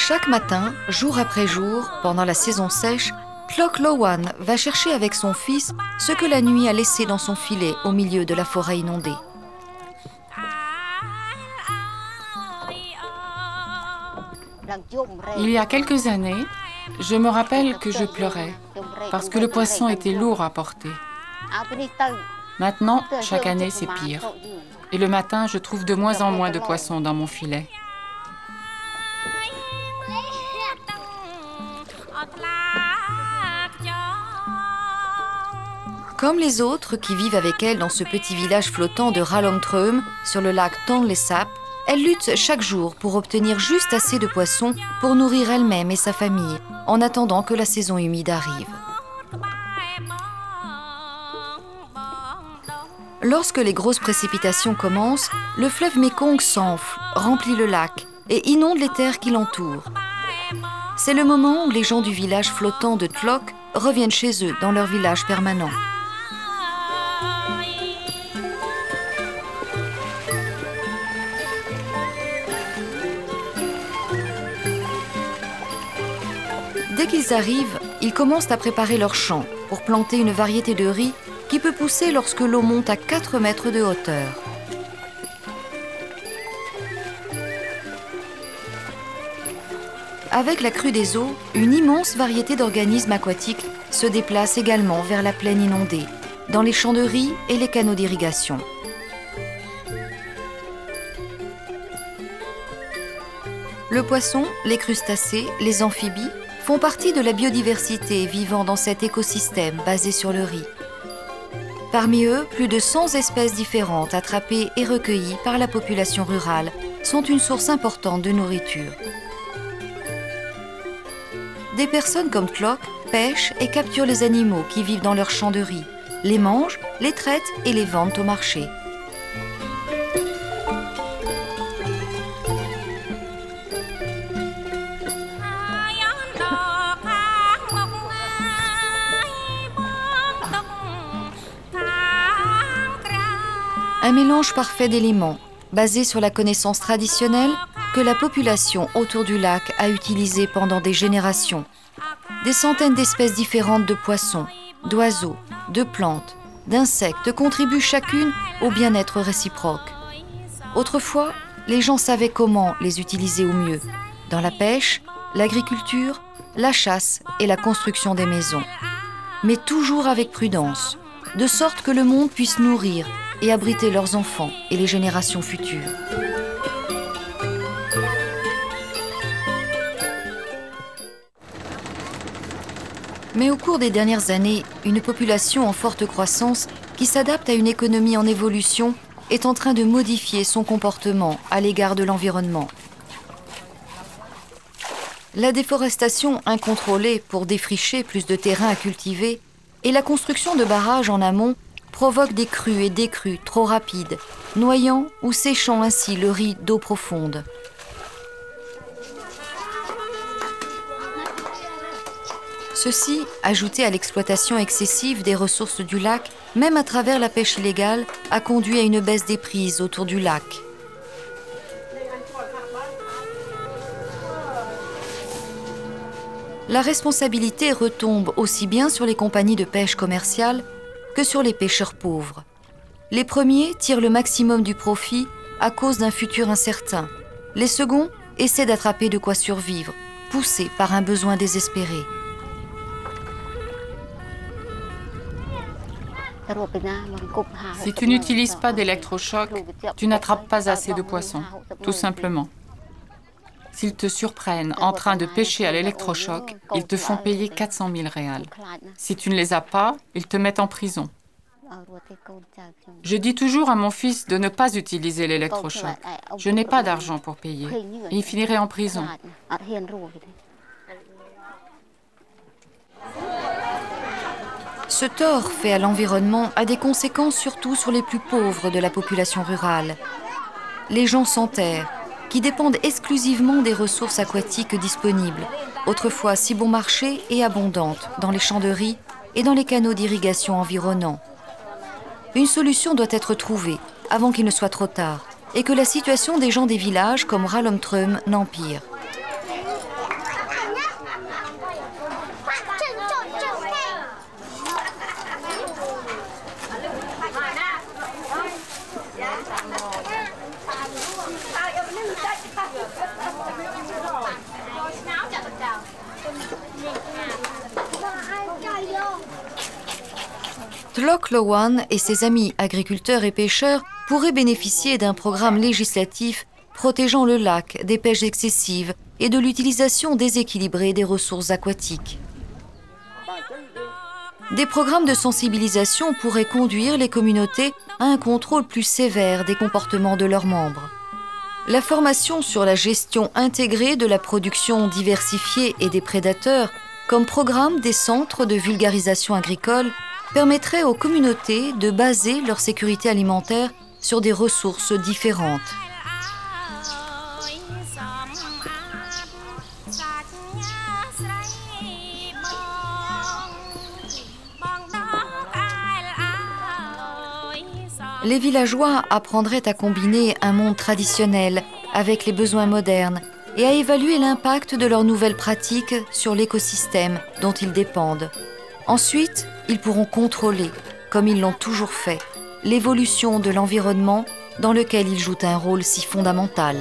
Chaque matin, jour après jour, pendant la saison sèche, Cloc Lowan va chercher avec son fils ce que la nuit a laissé dans son filet au milieu de la forêt inondée. Il y a quelques années, je me rappelle que je pleurais parce que le poisson était lourd à porter. Maintenant, chaque année, c'est pire. Et le matin, je trouve de moins en moins de poissons dans mon filet. Comme les autres qui vivent avec elle dans ce petit village flottant de Rallongtrøm sur le lac Tonle Sap, elle lutte chaque jour pour obtenir juste assez de poissons pour nourrir elle-même et sa famille, en attendant que la saison humide arrive. Lorsque les grosses précipitations commencent, le fleuve Mékong s'enfle, remplit le lac et inonde les terres qui l'entourent. C'est le moment où les gens du village flottant de Tlok reviennent chez eux dans leur village permanent. Dès qu'ils arrivent, ils commencent à préparer leur champ pour planter une variété de riz qui peut pousser lorsque l'eau monte à 4 mètres de hauteur. Avec la crue des eaux, une immense variété d'organismes aquatiques se déplace également vers la plaine inondée, dans les champs de riz et les canaux d'irrigation. Le poisson, les crustacés, les amphibies font partie de la biodiversité vivant dans cet écosystème basé sur le riz. Parmi eux, plus de 100 espèces différentes attrapées et recueillies par la population rurale sont une source importante de nourriture. Des personnes comme Cloc pêchent et capturent les animaux qui vivent dans leurs champs de riz, les mangent, les traitent et les vendent au marché. Un mélange parfait d'éléments, basé sur la connaissance traditionnelle que la population autour du lac a utilisée pendant des générations. Des centaines d'espèces différentes de poissons, d'oiseaux, de plantes, d'insectes contribuent chacune au bien-être réciproque. Autrefois, les gens savaient comment les utiliser au mieux, dans la pêche, l'agriculture, la chasse et la construction des maisons. Mais toujours avec prudence, de sorte que le monde puisse nourrir et abriter leurs enfants et les générations futures. Mais au cours des dernières années, une population en forte croissance qui s'adapte à une économie en évolution est en train de modifier son comportement à l'égard de l'environnement. La déforestation incontrôlée pour défricher plus de terrain à cultiver et la construction de barrages en amont provoquent des crues et décrues trop rapides, noyant ou séchant ainsi le riz d'eau profonde. Ceci, ajouté à l'exploitation excessive des ressources du lac, même à travers la pêche illégale, a conduit à une baisse des prises autour du lac. La responsabilité retombe aussi bien sur les compagnies de pêche commerciale que sur les pêcheurs pauvres. Les premiers tirent le maximum du profit à cause d'un futur incertain. Les seconds essaient d'attraper de quoi survivre, poussés par un besoin désespéré. Si tu n'utilises pas d'électrochoc, tu n'attrapes pas assez de poissons, tout simplement. S'ils te surprennent en train de pêcher à l'électrochoc, ils te font payer 400 000 réals. Si tu ne les as pas, ils te mettent en prison. Je dis toujours à mon fils de ne pas utiliser l'électrochoc. Je n'ai pas d'argent pour payer. Et il finirait en prison. Ce tort fait à l'environnement a des conséquences surtout sur les plus pauvres de la population rurale. Les gens sans terre, qui dépendent exclusivement des ressources aquatiques disponibles, autrefois si bon marché et abondantes dans les champs de riz et dans les canaux d'irrigation environnants. Une solution doit être trouvée avant qu'il ne soit trop tard et que la situation des gens des villages comme Rallongtrøm n'empire. Tlok Lowan et ses amis agriculteurs et pêcheurs pourraient bénéficier d'un programme législatif protégeant le lac des pêches excessives et de l'utilisation déséquilibrée des ressources aquatiques. Des programmes de sensibilisation pourraient conduire les communautés à un contrôle plus sévère des comportements de leurs membres. La formation sur la gestion intégrée de la production diversifiée et des prédateurs, comme programme des centres de vulgarisation agricole, permettrait aux communautés de baser leur sécurité alimentaire sur des ressources différentes. Les villageois apprendraient à combiner un monde traditionnel avec les besoins modernes et à évaluer l'impact de leurs nouvelles pratiques sur l'écosystème dont ils dépendent. Ensuite, ils pourront contrôler, comme ils l'ont toujours fait, l'évolution de l'environnement dans lequel ils jouent un rôle si fondamental.